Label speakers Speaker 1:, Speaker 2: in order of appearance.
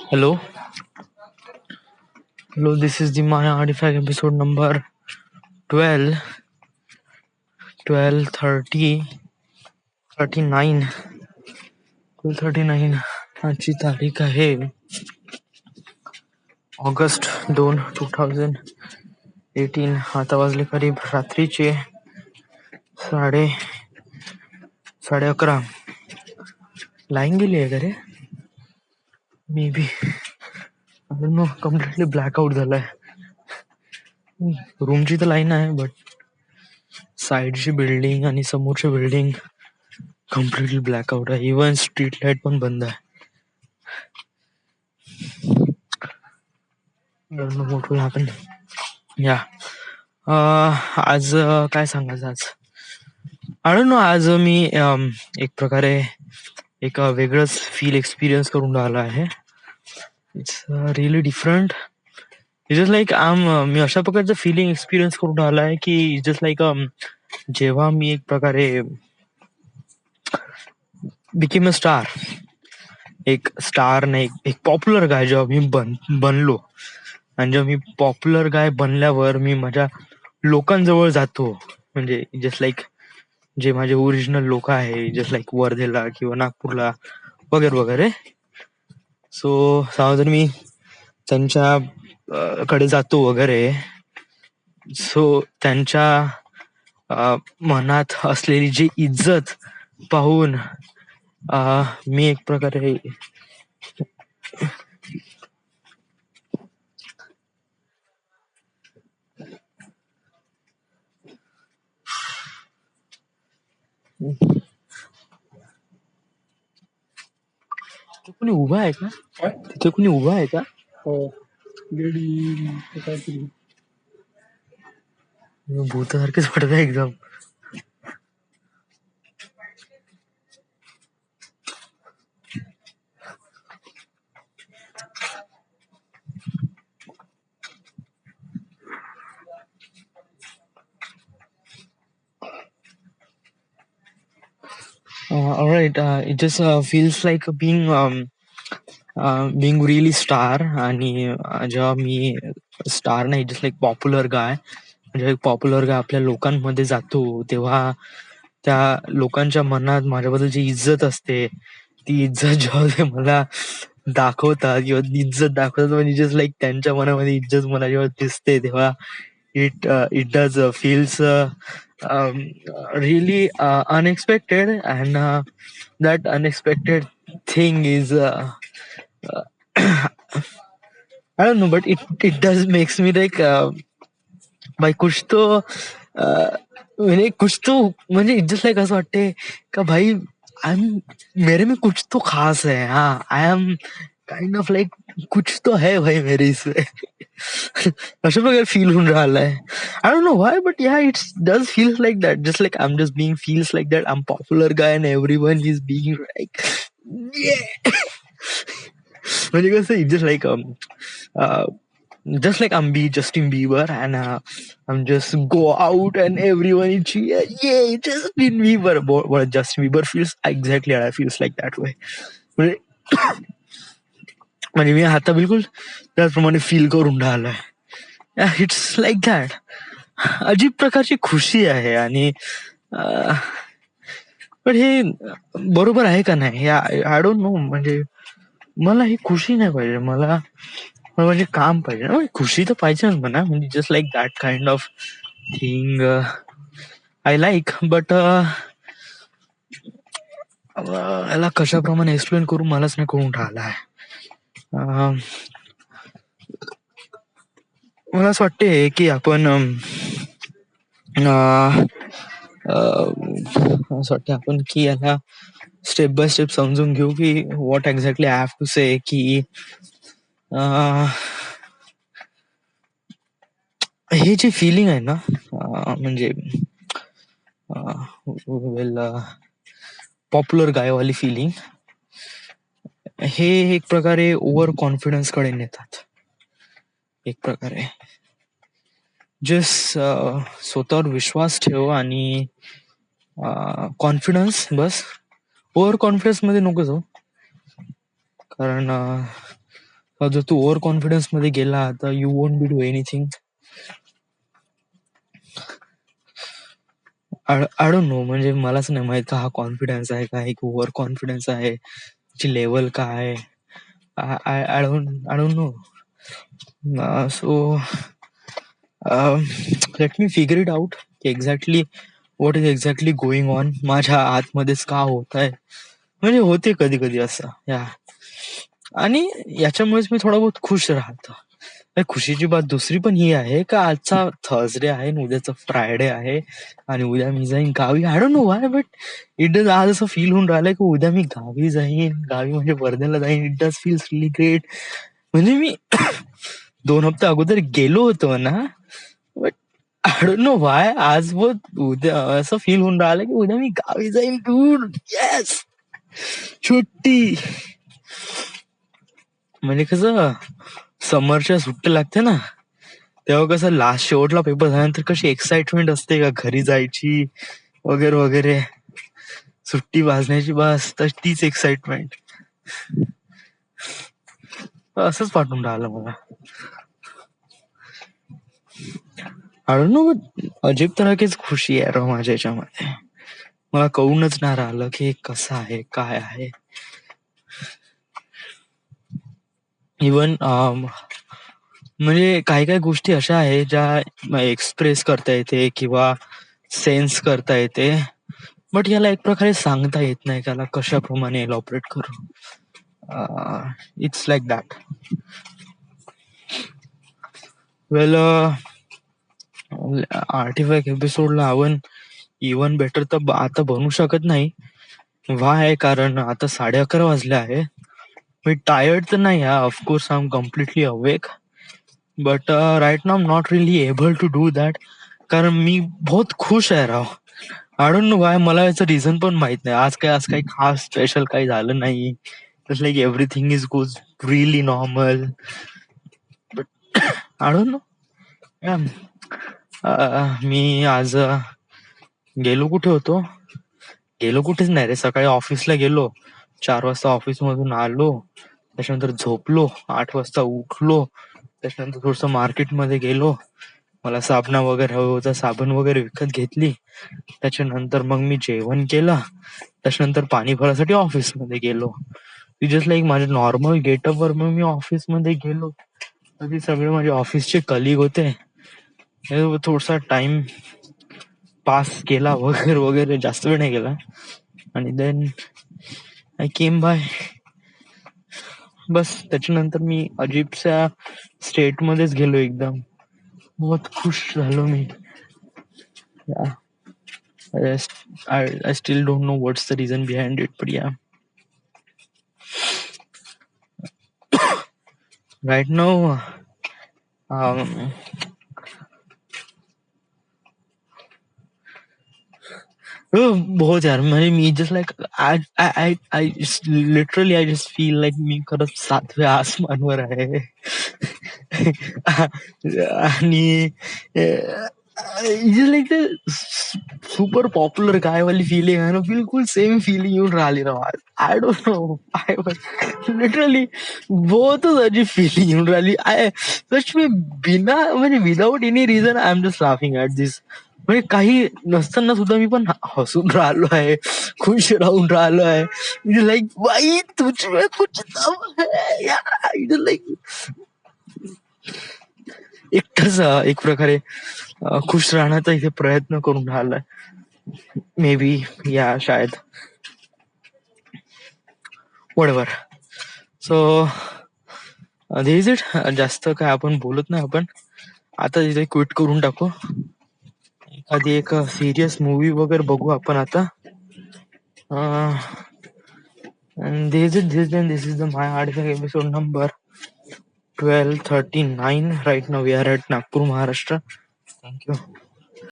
Speaker 1: Hello, hello. This is the Maya Artifact episode number 12, 12 30 39 12:39. आजची तारीख आहे ऑगस्ट 2, 2018. आता वाजले करीब रात्रीचे साडे 11:30. लाईन गेली आहे का रे? मे बी कम्प्लिटली ब्लॅकआउट झालाय. रूमची तर लाईन आहे, बट साईडची बिल्डिंग आणि समोरची बिल्डिंग कम्प्लिटली ब्लॅकआउट आहे. इवन स्ट्रीट लाईट पण बंद आहे. what will happen? या आज काय सांगायचं आज आय डोंट नो. आज मी एक प्रकारे एक वेगळंच फील एक्सपिरियन्स करून राहिलो आहे. It's really different. It just like मी अशा प्रकारचं फिलिंग एक्सपिरियन्स करून राहिलो आहे की जस्ट लाईक जेव्हा मी एक प्रकारे बिकेम अ स्टार, एक स्टार नाही, एक पॉप्युलर गाय जेव्हा मी बनलो, आणि जेव्हा मी पॉप्युलर गाय बनल्यावर मी माझ्या लोकांजवळ जातो, म्हणजे जस्ट लाईक जे माझे ओरिजिनल लोक आहे, जस्ट लाईक वर्धेला किंवा नागपूरला वगैरे वगैरे. सो जर मी त्यांच्या कडे जातो वगैरे, सो त्यांच्या मनात असलेली जी इज्जत पाहून मी एक प्रकारे तिथे कोणी उभा आहे का? तिथे कोणी उभा आहे का?
Speaker 2: हो, लेडी काहीतरी.
Speaker 1: भूतासारखेच वाटत आहे एकदम. Alright, it just feels like being really star. आणि जेव्हा मी स्टार नाही, जस्ट लाईक पॉप्युलर गाय, म्हणजे पॉप्युलर गाय आपल्या लोकांमध्ये जातो, तेव्हा त्या लोकांच्या मनात माझ्याबद्दल इज्जत असते, ती इज्जत जेव्हा ते मला दाखवतात किंवा इज्जत दाखवतात, म्हणजे जस्ट लाईक त्यांच्या मनामध्ये इज्जत मला जेव्हा दिसते, तेव्हा it does feels really unexpected. And that unexpected thing is I don't know, but it does makes me like भाई कुछ तो म्हणजे कुछ तो, म्हणजे जस्ट लाईक असं वाटते का भाई मेरे में कुछ तो खास है. हाँ, I am kind of like कुछ तो है भाई मेरे इसमें. अशा प्रकारे फील होऊन राहिलाय. I don't know why, but या it does feels like that. Just like I am just being feels like that. I am popular guy and everyone is being like म्हणजे कसं it just like just like I'm Justin Bieber, and I'm just go out and everyone is cheer, yay, Justin Bieber. What Justin Bieber feels exactly, I feels like that way. म्हणजे मी आता बिलकुल त्याचप्रमाणे feel करून राहिलोय. It's like that. अजीब प्रकारची खुशी आहे. आणि पण हे बरोबर आहे का नाही, आय डोंट नो. म्हणजे मला ही खुशी नाही पाहिजे. मला म्हणजे काम पाहिजे. खुशी तर पाहिजे म्हणा, म्हणजे just like that kind of thing I like. But याला कशाप्रमाणे एक्सप्लेन करू मलाच नाही कळून राहिला आहे. मला असं वाटते की आपण असं वाटतं आपण की याला स्टेप बाय स्टेप समजून घेऊ की what exactly I have to say. की हे जे फिलिंग आहे ना, म्हणजे वेल पॉप्युलर गायवाली फिलिंग, हे एक प्रकारे ओव्हर कॉन्फिडन्स कडे नेतात. एक प्रकारे जस्ट स्वतःवर विश्वास ठेव आणि कॉन्फिडन्स, बस. ओव्हर कॉन्फिडन्स मध्ये नको जाऊ, कारण जर तू ओव्हर कॉन्फिडन्स मध्ये गेला तर you won't be do anything. I don't no, म्हणजे मलाच नाही माहित का हा कॉन्फिडन्स आहे का एक ओव्हर कॉन्फिडन्स आहे, ची लेवल काय आहे. I don't know. So let me figure it out की exactly what is exactly going on माझ्या आतमध्येच का होत आहे. म्हणजे होते कधी कधी असं या, आणि याच्यामुळेच मी थोडा बहुत खुश राहतो. खुशीची बात दुसरी पण ही आहे का आजचा थर्सडे आहे आणि उद्याचा फ्रायडे आहे आणि उद्या मी जाईन गावी. I don't know why but it does आज असं फील होऊन राहिलंय की उद्या मी गावी जाईन, गावी म्हणजे वर्ध्याला जाईन. It does feels really great. म्हणजे मी 2 हप्ते अगोदर गेलो होतो ना, but I don't know why आज उद्या असं फील होऊन राहिलं की उद्या मी गावी जाईन. डूड येस, सुट्टी. म्हणजे कसं समरच्या सुट्टी लागते ना, तेव्हा कसं लास्ट शेवटला पेपर झाल्यानंतर कशी एक्साइटमेंट असते का घरी जायची वगैरे वगैरे, सुट्टी वाजण्याची, बस तर तीच एक्साइटमेंट. असंच वाटून राहिलं मला. आय डोंट नो, अजीब तरीकेच खुशी आहे राव माझ्या याच्यामध्ये. मला कळूनच नाही राहिलं की कसं आहे काय आहे. इवन म्हणजे काही काही गोष्टी अशा आहेत ज्या एक्सप्रेस करता येते किंवा सेन्स करता येते, बट याला एक प्रकारे सांगता येत नाही त्याला कशाप्रमाणे एलॉपरेट करू. It's like that. Well, artifact एपिसोडला आपण इवन बेटर तर आता बनवू शकत नाही. आहे कारण आता 11:30 वाजले आहे. मी टायर्ड तर नाही आहे, of course I am completely awake, but right now am not really able to do that. कारण मी बहुत खुश आहे राव. आय डोंट नो वाय, मला याचं रिझन पण माहित नाही. आज काही खास स्पेशल काही झालं नाही. Just like everything is goes really normal, but I don't know. मी आज गेलो कुठेच नाही रे. सकाळी ऑफिसला गेलो, 4 वाजता ऑफिस मधून आलो, त्याच्यानंतर झोपलो, 8 वाजता उठलो, त्याच्यानंतर थोडस मार्केटमध्ये गेलो, मला साबण वगैरे हवं होतं, साबण वगैरे विकत घेतली. त्याच्यानंतर मग मी जेवण केलं, त्याच्यानंतर पाणी भरायसाठी ऑफिस मध्ये गेलो. जस्ट लाईक माझ्या नॉर्मल गेटअप वर मग मी ऑफिस मध्ये गेलो. ते सगळे माझे ऑफिसचे कलिग होते, थोडासा टाइम पास केला वगैरे वगैरे, जास्त वेळ नाही गेला. आणि देन आय केम बाय. बस त्याच्यानंतर मी अजीबच्या स्टेट मध्येच गेलो एकदम. बहुत खुश झालो मी. I still don't know what's the reason behind it, but yeah. Right now, बहुत यार, म्हणजे मी just like I literally I just feel like मी खरंच 7व्या आसमानवर आहे. आणि लाईक सुपर पॉप्युलर गाय वाली फिलिंग आहे ना, बिलकुल सेम फिलिंग येऊन राहिली ना. I don't know, I literally बहुतच अजीब फिलिंग येऊन राहिली. सच मी म्हणजे without any reason I am just laughing at this. म्हणजे काही नसताना सुद्धा मी पण हसून राहिलो आहे, खुश राहून राहिलो आहे. लाईक बाई तुझमें कुछ दम है, लाईक एकटाच एक प्रकारे खुश राहण्याचा इथे प्रयत्न करून राहिलाय. मे बी या शायद वॉटएव्हर. So this it. जास्त काय आपण बोलत नाही. आपण आता इथे क्विट करून टाकू. एखादी एक सिरियस मूवी वगैरे बघू आपण आता. This is the My Artifact episode number 1239. Right now we are at Nagpur, Maharashtra. Thank you.